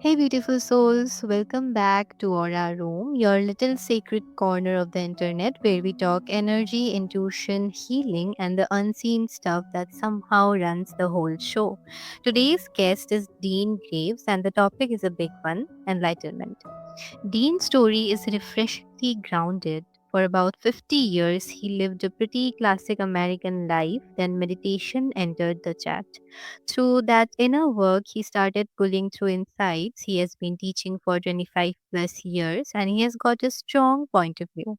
Hey, beautiful souls, welcome back to Aura Room, your little sacred corner of the internet where we talk energy, intuition, healing, and the unseen stuff that somehow runs the whole show. Today's guest is Dean Graves, and the topic is a big one: enlightenment. Dean's story is refreshingly grounded. For about 50 years, he lived a pretty classic American life, then meditation entered the chat. Through that inner work, he started pulling through insights. He has been teaching for 25 plus years, and he has got a strong point of view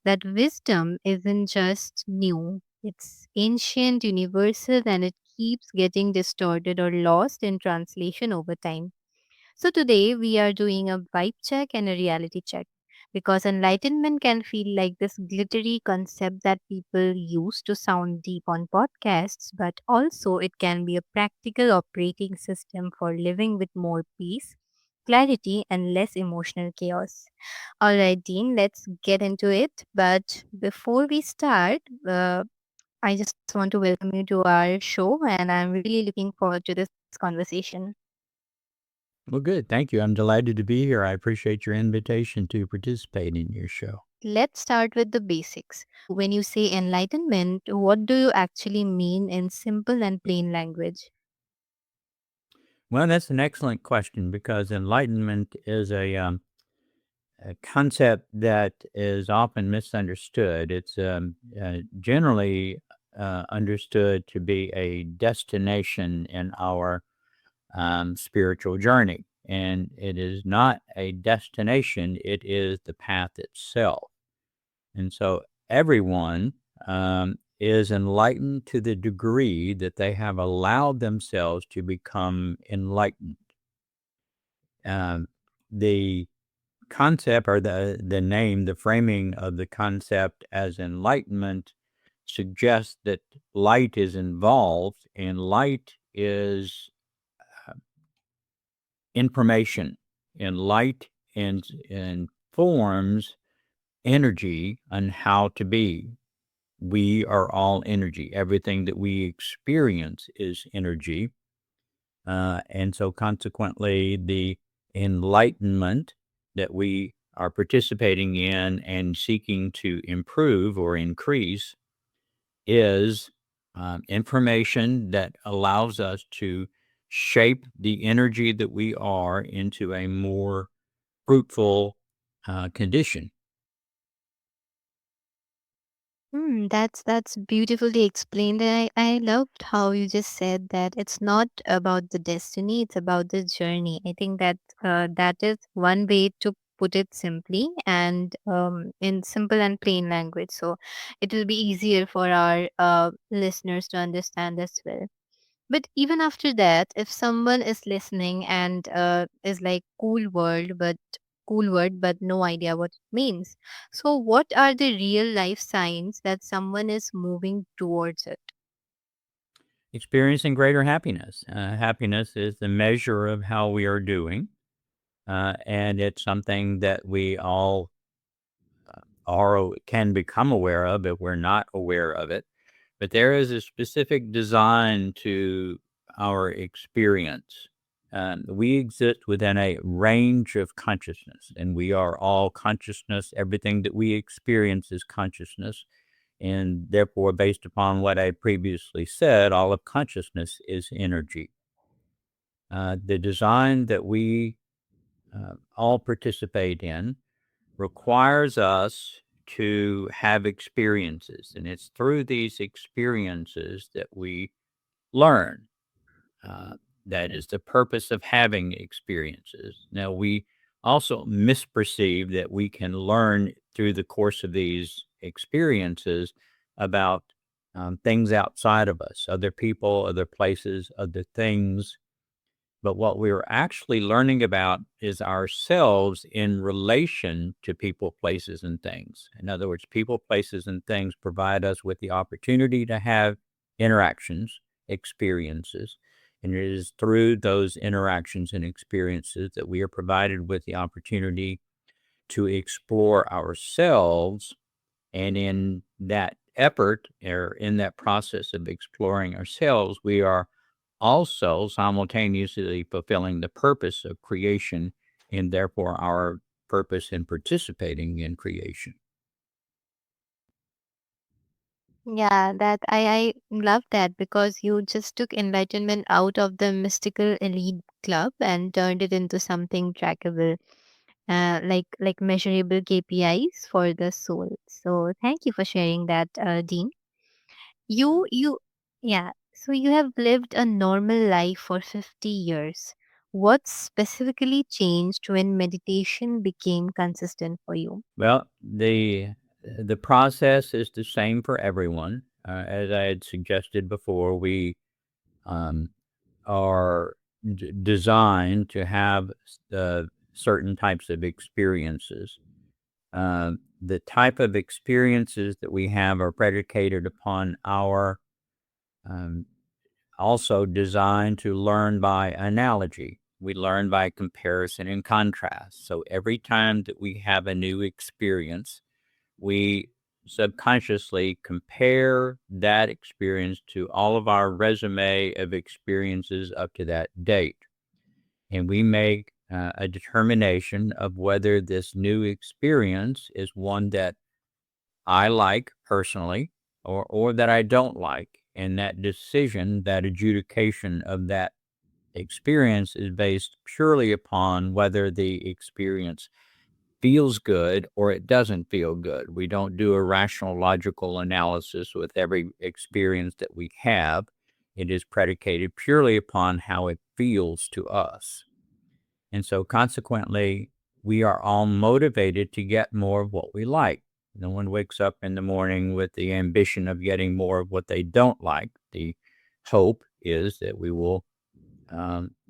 that wisdom isn't just new, it's ancient, universal, and it keeps getting distorted or lost in translation over time. So today we are doing a vibe check and a reality check because enlightenment can feel like this glittery concept that people use to sound deep on podcasts, but also it can be a practical operating system for living with more peace, clarity, and less emotional chaos. All right, Dean, let's get into it. But before we start, I just want to welcome you to our show, and I'm really looking forward to this conversation. Well, good. Thank you. I'm delighted to be here. I appreciate your invitation to participate in your show. Let's start with the basics. When you say enlightenment, what do you actually mean in simple and plain language? Well, that's an excellent question because enlightenment is a concept that is often misunderstood. It's generally understood to be a destination in our spiritual journey. And it is not a destination, it is the path itself. And so everyone is enlightened to the degree that they have allowed themselves to become enlightened. Um, the concept or the name, the framing of the concept as enlightenment suggests that light is involved, and light is uh, information, and light informs energy on how to be. We are all energy. Everything that we experience is energy. And so, consequently, the enlightenment that we are participating in and seeking to improve or increase is information that allows us to shape the energy that we are into a more fruitful condition. That's beautifully explained. And I loved how you just said that it's not about the destiny, it's about the journey. I think that that is one way to put it simply and in simple and plain language. So it will be easier for our listeners to understand as well. But even after that, if someone is listening and is like cool word, but no idea what it means. So, what are the real life signs that someone is moving towards it? Experiencing greater happiness. Happiness is the measure of how we are doing, and it's something that we all are can become aware of if we're not aware of it. But there is a specific design to our experience. We exist within a range of consciousness, and we are all consciousness. Everything that we experience is consciousness. And therefore, based upon what I previously said, all of consciousness is energy. The design that we all participate in requires us to have experiences. And it's through these experiences that we learn. Uh, that is the purpose of having experiences. Now, we also misperceive that we can learn through the course of these experiences about things outside of us, other people, other places, other things. But what we're actually learning about is ourselves in relation to people, places, and things. In other words, people, places, and things provide us with the opportunity to have interactions, experiences. And it is through those interactions and experiences that we are provided with the opportunity to explore ourselves. And in that effort or in that process of exploring ourselves, we are also simultaneously fulfilling the purpose of creation and therefore our purpose in participating in creation. Yeah, that I love that because you just took enlightenment out of the mystical elite club and turned it into something trackable, like measurable KPIs for the soul. So thank you for sharing that, Dean. You yeah. So you have lived a normal life for 50 years. What specifically changed when meditation became consistent for you? Well, the process is the same for everyone. As I had suggested before, we um, are designed to have certain types of experiences. The type of experiences that we have are predicated upon our um, also designed to learn by analogy. We learn by comparison and contrast. So every time that we have a new experience, we subconsciously compare that experience to all of our resume of experiences up to that date. And we make a determination of whether this new experience is one that I like personally or that I don't like. And that decision, that adjudication of that experience is based purely upon whether the experience feels good or it doesn't feel good. We don't do a rational, logical analysis with every experience that we have. It is predicated purely upon how it feels to us. And so, consequently, we are all motivated to get more of what we like. No one wakes up in the morning with the ambition of getting more of what they don't like. The hope is that we will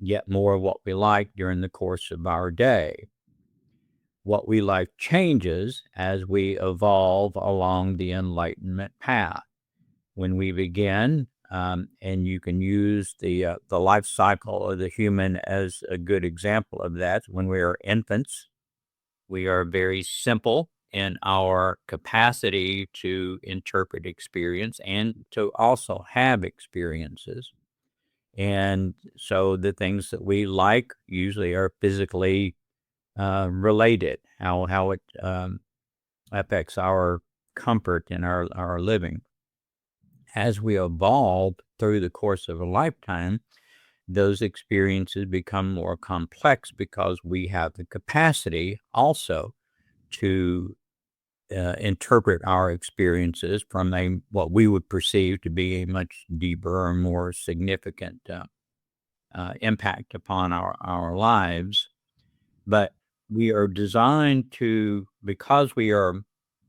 get more of what we like during the course of our day. What we like changes as we evolve along the enlightenment path. When we begin, and you can use the life cycle of the human as a good example of that. When we are infants, we are very simple in our capacity to interpret experience and to also have experiences. And so the things that we like usually are physically related, how it affects our comfort in our living. As we evolve through the course of a lifetime, those experiences become more complex because we have the capacity also to interpret our experiences from a what we would perceive to be a much deeper or more significant impact upon our lives. But we are designed to, because we are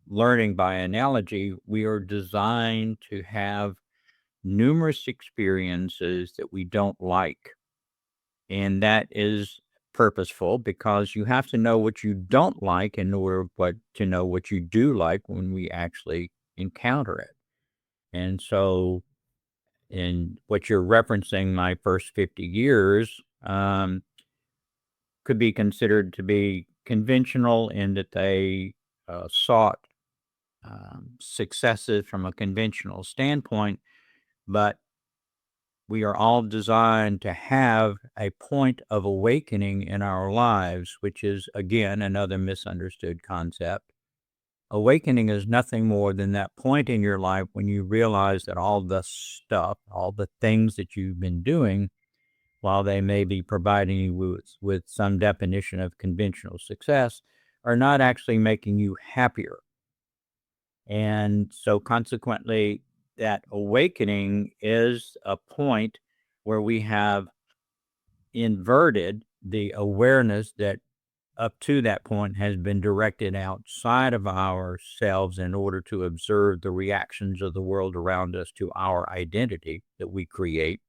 learning by analogy, we are designed to have numerous experiences that we don't like. And that is purposeful because you have to know what you don't like in order to know what you do like when we actually encounter it. And so, in what you're referencing, my first 50 years could be considered to be conventional in that they sought successes from a conventional standpoint, but we are all designed to have a point of awakening in our lives, which is, again, another misunderstood concept. Awakening is nothing more than that point in your life when you realize that all the stuff, all the things that you've been doing, while they may be providing you with some definition of conventional success, are not actually making you happier. And so, consequently, that awakening is a point where we have inverted the awareness that up to that point has been directed outside of ourselves in order to observe the reactions of the world around us to our identity that we create.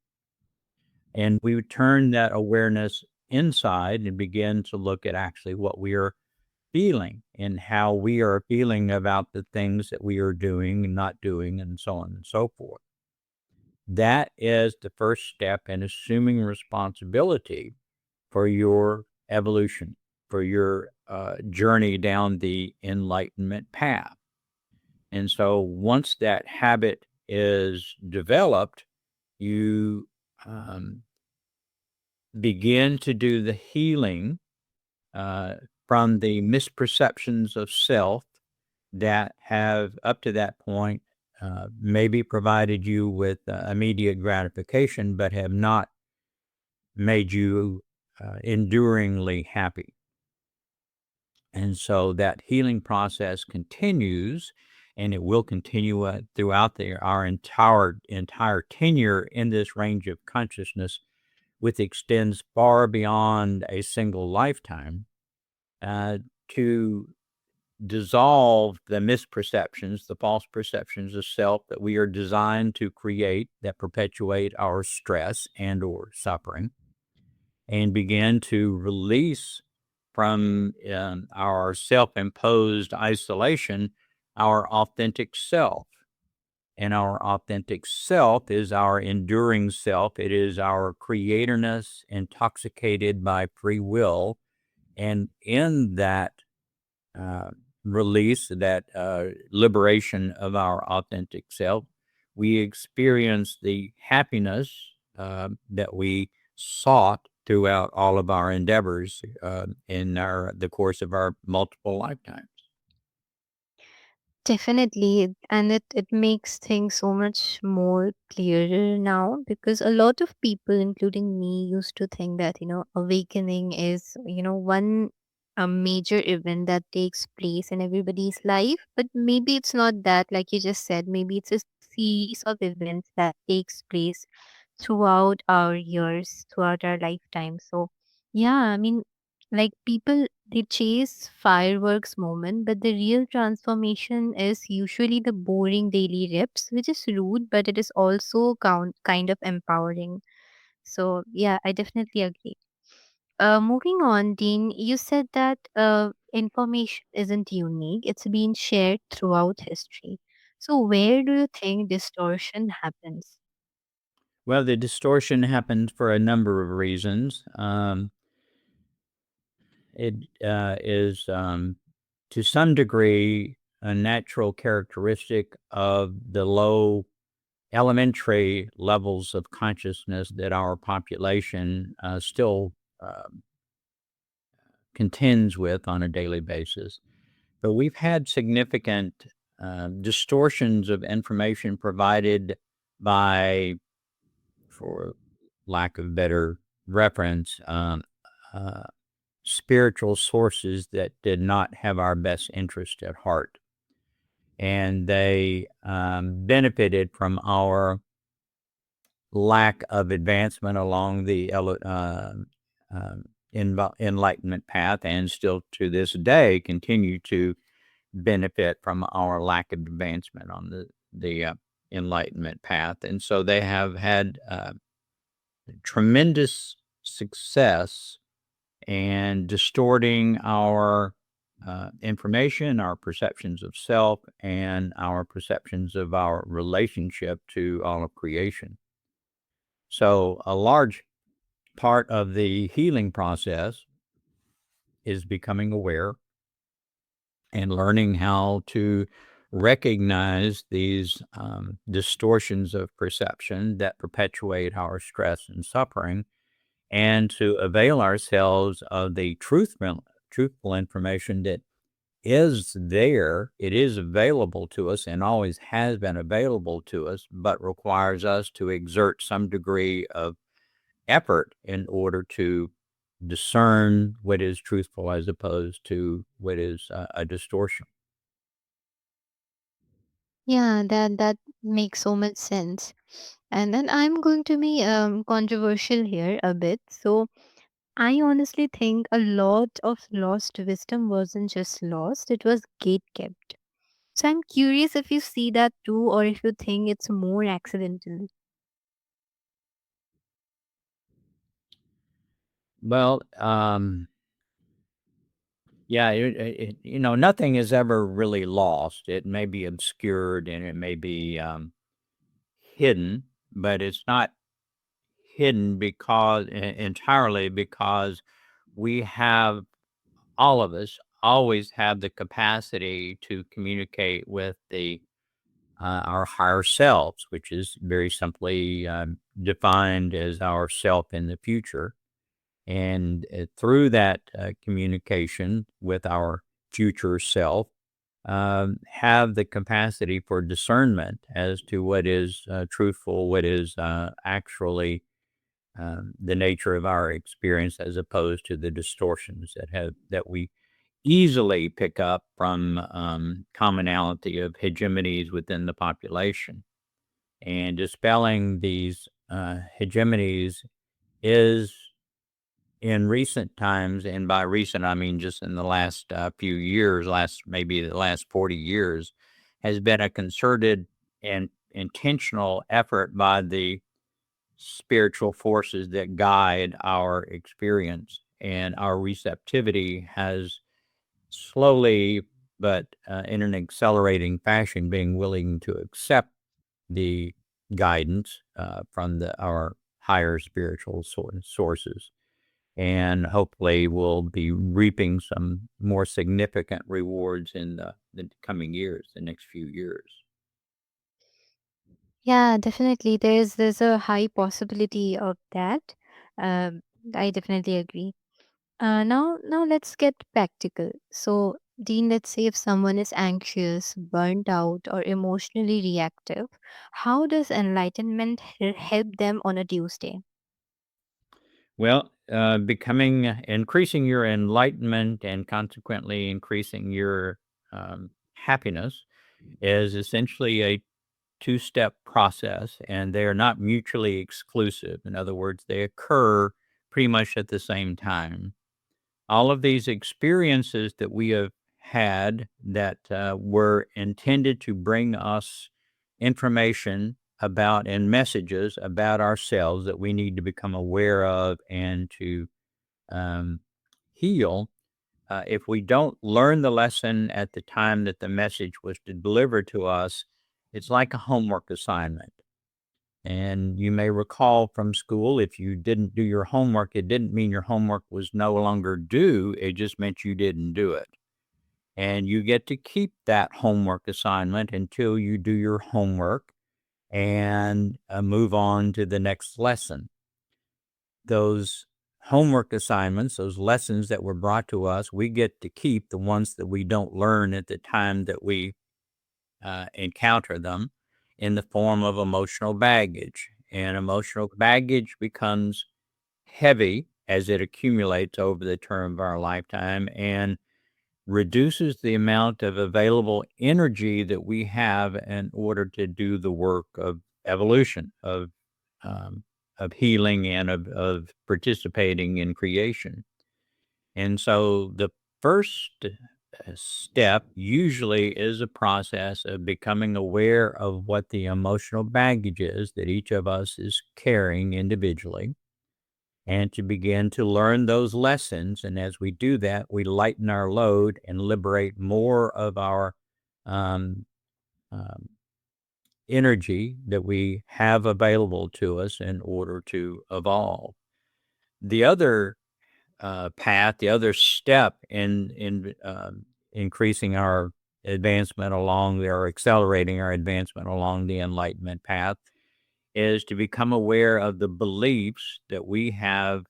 And we would turn that awareness inside and begin to look at actually what we are feeling and how we are feeling about the things that we are doing and not doing, and so on and so forth. That is the first step in assuming responsibility for your evolution, for your journey down the enlightenment path. And so once that habit is developed, you um, begin to do the healing uh, from the misperceptions of self that have, up to that point, maybe provided you with immediate gratification, but have not made you enduringly happy. And so that healing process continues, and it will continue throughout our entire tenure in this range of consciousness, which extends far beyond a single lifetime, uh, to dissolve the misperceptions, the false perceptions of self that we are designed to create that perpetuate our stress and or suffering, and begin to release from our self-imposed isolation our authentic self. And our authentic self is our enduring self. It is our creatorness intoxicated by free will. And in that uh, release, that liberation of our authentic self, we experience the happiness that we sought throughout all of our endeavors in the course of our multiple lifetimes. Definitely, and it makes things so much more clearer now, because a lot of people, including me, used to think that, awakening is, one a major event that takes place in everybody's life. But maybe it's not that, like you just said, maybe it's a series of events that takes place throughout our years, throughout our lifetime. So, yeah, I mean, like people, they chase fireworks moment, but the real transformation is usually the boring daily reps, which is rude, but it is also kind of empowering. So, yeah, I definitely agree. Moving on, Dean, you said that information isn't unique, it's been shared throughout history. So, where do you think distortion happens? Well, the distortion happens for a number of reasons. It is, to some degree, a natural characteristic of the low elementary levels of consciousness that our population still uh, contends with on a daily basis. But we've had significant distortions of information provided by, for lack of better reference, uh, spiritual sources that did not have our best interest at heart. And they benefited from our lack of advancement along the enlightenment path, and still to this day continue to benefit from our lack of advancement on the enlightenment path. And so they have had tremendous success and distorting our information, our perceptions of self, and our perceptions of our relationship to all of creation. So, a large part of the healing process is becoming aware and learning how to recognize these distortions of perception that perpetuate our stress and suffering, and to avail ourselves of the truthful information that is there. It is available to us and always has been available to us, but requires us to exert some degree of effort in order to discern what is truthful as opposed to what is a distortion. Yeah, that makes so much sense. And then I'm going to be controversial here a bit. So I honestly think a lot of lost wisdom wasn't just lost, it was gate kept. So I'm curious if you see that too, or if you think it's more accidental. Well, yeah, nothing is ever really lost. It may be obscured and it may be hidden, but it's not hidden entirely because we have, all of us always have the capacity to communicate with the our higher selves, which is very simply defined as our self in the future. And through that communication with our future self, have the capacity for discernment as to what is truthful, what is actually the nature of our experience, as opposed to the distortions that we easily pick up from commonality of hegemonies within the population. And dispelling these hegemonies is, in recent times, and by recent I mean just in the last few years, maybe the last 40 years, has been a concerted and intentional effort by the spiritual forces that guide our experience. And our receptivity has slowly, but in an accelerating fashion, being willing to accept the guidance from our higher spiritual sources. And hopefully we'll be reaping some more significant rewards in the coming years, the next few years. Yeah, definitely. There's a high possibility of that. Um, I definitely agree. Now let's get practical. So, Dean, let's say if someone is anxious, burnt out, or emotionally reactive, how does enlightenment help them on a Tuesday? Well, increasing your enlightenment and consequently increasing your happiness is essentially a two-step process, and they are not mutually exclusive. In other words, they occur pretty much at the same time. All of these experiences that we have had that were intended to bring us information about and messages about ourselves that we need to become aware of and to um, heal. If we don't learn the lesson at the time that the message was delivered to us, it's like a homework assignment. And you may recall from school, if you didn't do your homework, it didn't mean your homework was no longer due. It just meant you didn't do it. And you get to keep that homework assignment until you do your homework and move on to the next lesson. Those homework assignments, those lessons that were brought to us, we get to keep the ones that we don't learn at the time that we encounter them in the form of emotional baggage. And emotional baggage becomes heavy as it accumulates over the term of our lifetime and reduces the amount of available energy that we have in order to do the work of evolution, um, of healing, and of participating in creation. And so the first step usually is a process of becoming aware of what the emotional baggage is that each of us is carrying individually, and to begin to learn those lessons. And as we do that, we lighten our load and liberate more of our um, um, energy that we have available to us in order to evolve. The other path, the other step in increasing our advancement along or accelerating our advancement along the enlightenment path is to become aware of the beliefs that we have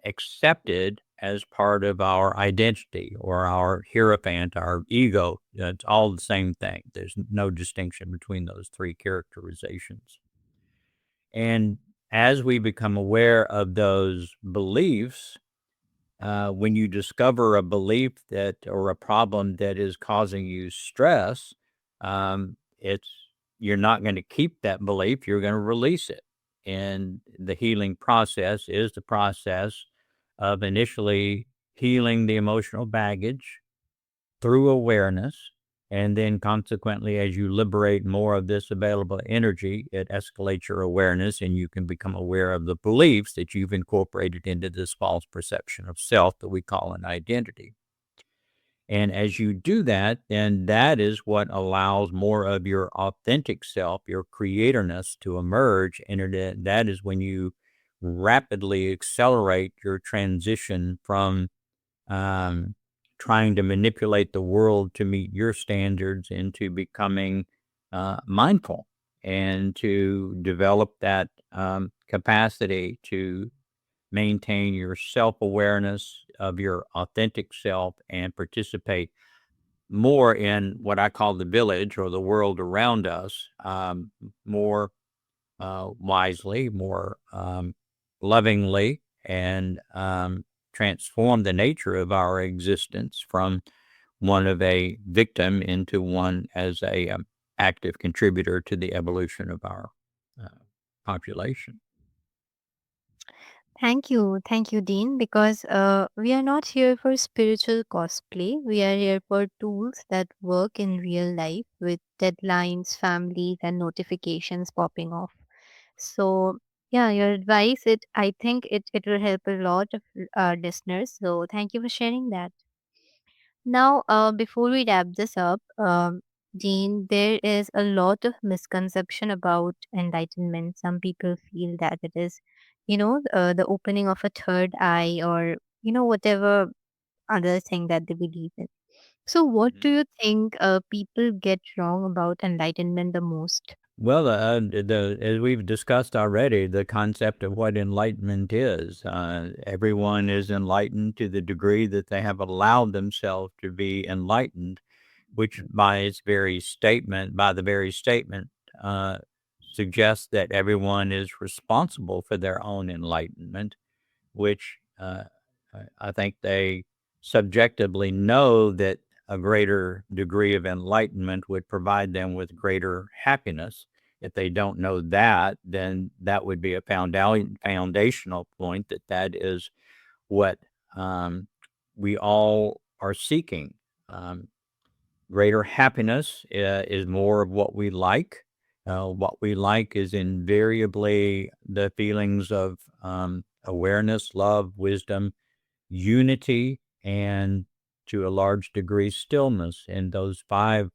accepted as part of our identity or our hierophant, our ego. It's all the same thing. There's no distinction between those three characterizations. And as we become aware of those beliefs, when you discover a belief that or a problem that is causing you stress, it's you're not going to keep that belief. You're going to release it. And the healing process is the process of initially healing the emotional baggage through awareness. And then consequently, as you liberate more of this available energy, it escalates your awareness and you can become aware of the beliefs that you've incorporated into this false perception of self that we call an identity. And as you do that, then that is what allows more of your authentic self, your creatorness to emerge. And that is when you rapidly accelerate your transition from um, trying to manipulate the world to meet your standards into becoming mindful and to develop that capacity to maintain your self awareness of your authentic self and participate more in what I call the village or the world around us, more wisely, more lovingly, and transform the nature of our existence from one of a victim into one as a active contributor to the evolution of our uh, population. Thank you, Dean, because we are not here for spiritual cosplay. We are here for tools that work in real life with deadlines, families, and notifications popping off. So, yeah, your advice, I think it will help a lot of our listeners. So, thank you for sharing that. Now, before we wrap this up, Dean, there is a lot of misconception about enlightenment. Some people feel that it is, the opening of a third eye or, whatever other thing that they believe in. So, what do Mhm. you think people get wrong about enlightenment the most? Well, as we've discussed already, the concept of what enlightenment is. Everyone is enlightened to the degree that they have allowed themselves to be enlightened, which by the very statement, uh, suggests that everyone is responsible for their own enlightenment, which I think they subjectively know that a greater degree of enlightenment would provide them with greater happiness. If they don't know that, then that would be a foundational point that that is what um, we all are seeking. Um, Greater happiness is more of what we like. What we like is invariably the feelings of awareness, love, wisdom, unity, and to a large degree, stillness. And those five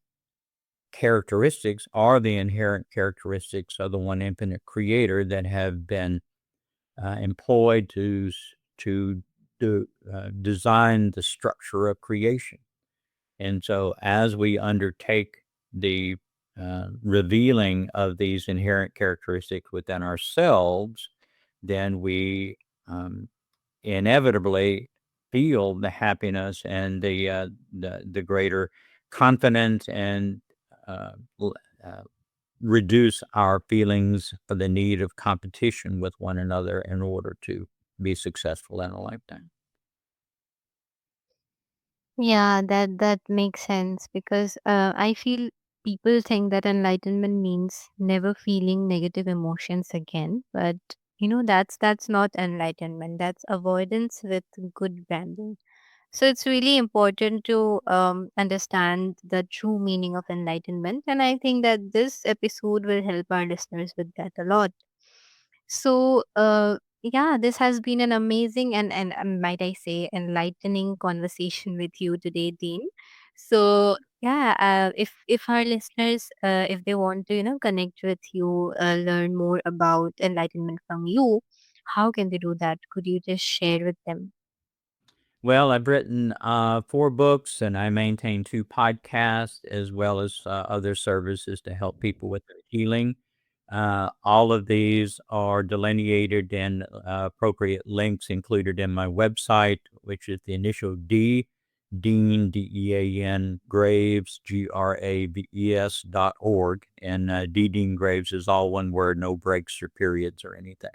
characteristics are the inherent characteristics of the one infinite creator that have been employed to design the structure of creation. And so, as we undertake the revealing of these inherent characteristics within ourselves, then we um, inevitably feel the happiness and the greater confidence and uh, l- uh, reduce our feelings for the need of competition with one another in order to be successful in a lifetime. Yeah, that makes sense because I feel people think that enlightenment means never feeling negative emotions again, but that's not enlightenment. That's avoidance with good branding. So it's really important to understand the true meaning of enlightenment, and I think that this episode will help our listeners with that a lot. So, yeah, this has been an amazing and might I say enlightening conversation with you today, Dean. So, yeah, if our listeners, if they want to connect with you, learn more about enlightenment from you, how can they do that? Could you just share with them? Well, I've written 4 books and I maintain 2 podcasts as well as other services to help people with their healing. All of these are delineated and appropriate links included in my website, which is the initial D, Dean, Dean, Graves, Graves.org. And D. Dean Graves is all one word, no breaks or periods or anything.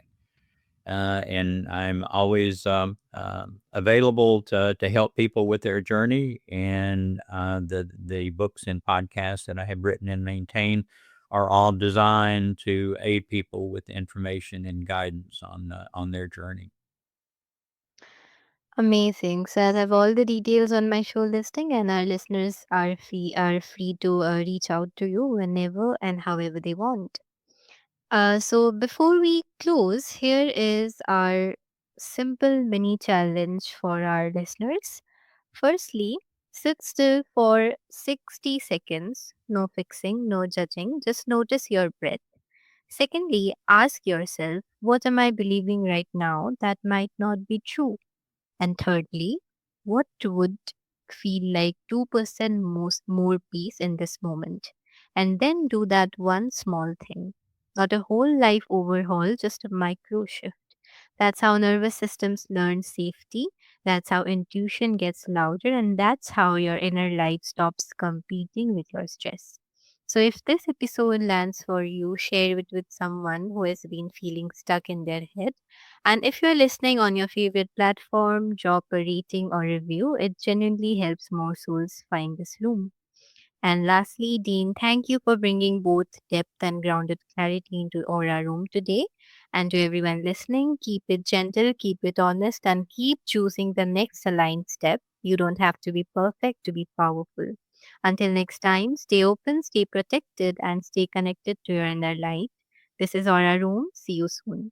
And I'm always available to help people with their journey. And the books and podcasts that I have written and maintain are all designed to aid people with information and guidance on their journey. Amazing. So I have all the details on my show listing, and our listeners are free to reach out to you whenever and however they want. So before we close, here is our simple mini challenge for our listeners. Firstly, sit still for 60 seconds. No fixing, no judging. Just notice your breath. Secondly, ask yourself, what am I believing right now that might not be true? And thirdly, what would feel like 2% more peace in this moment? And then do that one small thing. Not a whole life overhaul, just a micro shift. That's how nervous systems learn safety. That's how intuition gets louder. And that's how your inner light stops competing with your stress. So, if this episode lands for you, share it with someone who has been feeling stuck in their head. And if you're listening on your favorite platform, drop a rating or review. It genuinely helps more souls find this room. And lastly, Dean, thank you for bringing both depth and grounded clarity into Aura Room today. And to everyone listening, keep it gentle, keep it honest, and keep choosing the next aligned step. You don't have to be perfect to be powerful. Until next time, stay open, stay protected, and stay connected to your inner light. This is Aura Room. See you soon.